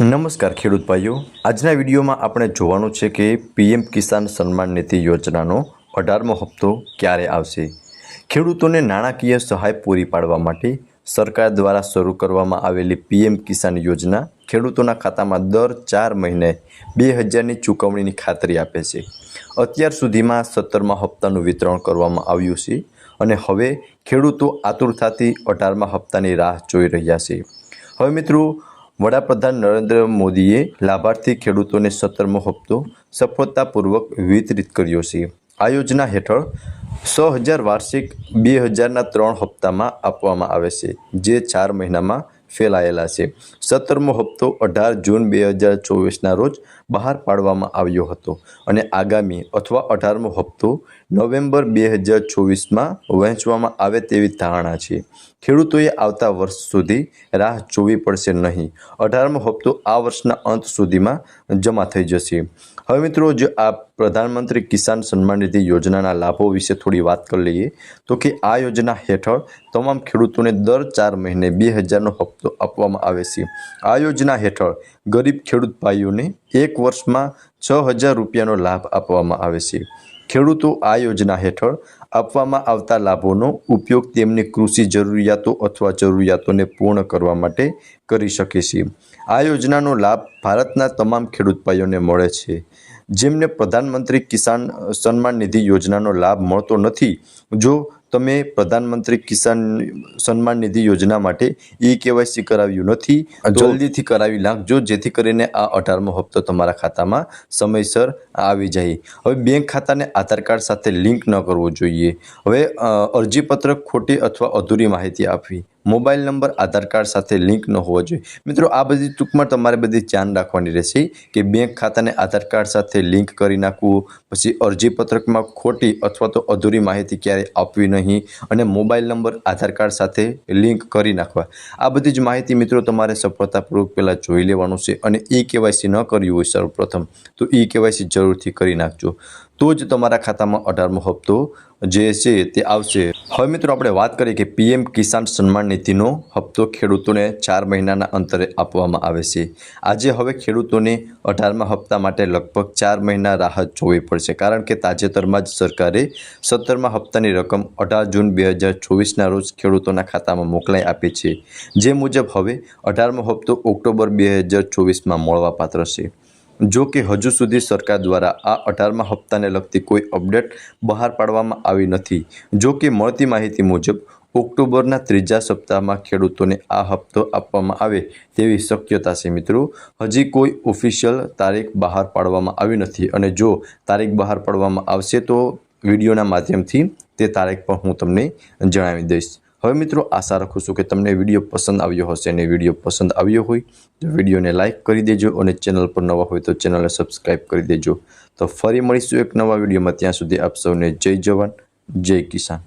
નમસ્કાર ખેડૂત ભાઈઓ, આજના વિડીયોમાં આપણે જોવાનું છે કે પીએમ કિસાન સન્માન નિધિ યોજનાનો 18મો હપ્તો ક્યારે આવશે। ખેડૂતોને નાણાકીય સહાય પૂરી પાડવા માટે સરકાર દ્વારા શરૂ કરવામાં આવેલી પીએમ કિસાન યોજના ખેડૂતોના ખાતામાં દર 4 મહિને 2000ની ચૂકવણીની ખાતરી આપે છે। અત્યાર સુધીમાં 17મા હપ્તાનું વિતરણ કરવામાં આવ્યું છે અને હવે ખેડૂતો આતુરતાથી 18મા હપ્તાની રાહ જોઈ રહ્યા છે। હવે મિત્રો, વડાપ્રધાન નરેન્દ્ર મોદીએ લાભાર્થી ખેડૂતોને 17મો હપ્તો સફળતાપૂર્વક વિતરિત કર્યો છે। આ યોજના હેઠળ 100,000 વાર્ષિક 2000ના 3 હપ્તામાં આપવામાં આવે છે, જે 4 મહિનામાં ફેલાયેલા છે। 17મો હપ્તો 18 જૂન 2024ના રોજ બહાર પાડવામાં આવ્યો હતો અને આગામી અથવા 18મો હપ્તો નવેમ્બર 2024માં વહેંચવામાં આવે તેવી ધારણા છે। ખેડૂતોએ આવતા વર્ષ સુધી રાહ જોવી પડશે નહીં। 18મો હપ્તો આ વર્ષના અંત સુધીમાં જમા થઈ જશે। હવે મિત્રો, જો આ પ્રધાનમંત્રી કિસાન સન્માન નિધિ યોજનાના લાભો વિશે થોડી વાત કરી લઈએ તો કે આ યોજના હેઠળ તમામ ખેડૂતોને દર 4 મહિને 2000નો હપ્તો આપવામાં આવે છે। આ યોજના હેઠળ ગરીબ ખેડૂત ભાઈઓને એક વર્ષમાં 6000 રૂપિયાનો લાભ આપવામાં આવે છે। ખેડૂતો આ યોજના હેઠળ આપવામાં આવતા લાભોનો ઉપયોગ તેમની કૃષિ જરૂરિયાતો અથવા જરૂરિયાતોને પૂર્ણ કરવા માટે કરી શકે છે। આ યોજનાનો લાભ ભારતના તમામ ખેડૂત ભાઈઓને મળે છે જેમને પ્રધાનમંત્રી કિસાન સન્માન નિધિ યોજનાનો લાભ મળતો નથી। જો તમે પ્રધાનમંત્રી કિસાન સન્માન નિધિ યોજના માટે KYC કરાવ્યું નથી તો જલ્દીથી કરાવી નાખજો, જેથી કરીને આ 18મો હપ્તો તમારા ખાતામાં સમયસર આવી જાય। હવે બેંક ખાતાને આધાર કાર્ડ સાથે લિંક ન કરવો જોઈએ। હવે અરજીપત્રક ખોટી અથવા અધૂરી માહિતી આપવી, મોબાઈલ નંબર આધાર કાર્ડ સાથે લિંક ન હોવો જોઈએ। મિત્રો, આ બધી ટૂંકમાં તમારે બધી ધ્યાન રાખવાની રહેશે કે બેંક ખાતાને આધાર કાર્ડ સાથે લિંક કરી નાખવું, પછી અરજીપત્રકમાં ખોટી અથવા તો અધૂરી માહિતી ક્યારેય આપવી નહીં અને મોબાઈલ નંબર આધાર કાર્ડ સાથે લિંક કરી નાખવા। આ બધી જ માહિતી મિત્રો તમારે સફળતાપૂર્વક પહેલાં જોઈ લેવાનું છે અને KYC ન કર્યું હોય સૌપ્રથમ તો KYC જરૂરથી કરી નાખજો, તો જ તમારા ખાતામાં 18મો હપ્તો જે છે તે આવશે। હવે મિત્રો, આપણે વાત કરીએ કે પીએમ કિસાન સન્માન નિધિનો હપ્તો ખેડૂતોને 4 મહિનાના અંતરે આપવામાં આવે છે। આજે હવે ખેડૂતોને 18મા હપ્તા માટે લગભગ 4 મહિના રાહ જોવી પડશે, કારણ કે તાજેતરમાં જ સરકારે 17મા હપ્તાની રકમ 18 જૂન 2024ના રોજ ખેડૂતોના ખાતામાં મોકલાઈ આપી છે, જે મુજબ હવે 18મો હપ્તો ઓક્ટોબર 2024માં મળવાપાત્ર છે। જો કે હજુ સુધી સરકાર દ્વારા આ 18મા હપ્તાને લગતી કોઈ અપડેટ બહાર પાડવામાં આવી નથી। જો કે મળતી માહિતી મુજબ ઓક્ટોબરના 3જા સપ્તાહમાં ખેડૂતોને આ હપ્તો આપવામાં આવે તેવી શક્યતા છે। મિત્રો, હજી કોઈ ઓફિશિયલ તારીખ બહાર પાડવામાં આવી નથી અને જો તારીખ બહાર પાડવામાં આવશે તો વિડીયોના માધ્યમથી તે તારીખ પણ હું તમને જણાવી દઈશ। હવે મિત્રો, આશા રાખું છું કે તમને વિડીયો પસંદ આવ્યો હશે અને વિડીયો પસંદ આવ્યો હોય તો વિડીયોને લાઇક કરી દેજો અને ચેનલ પર નવા હોય તો ચેનલને સબસ્ક્રાઈબ કરી દેજો। તો ફરી મળીશું એક નવા વિડીયોમાં, ત્યાં સુધી આપ સૌને જય જવાન, જય કિસાન।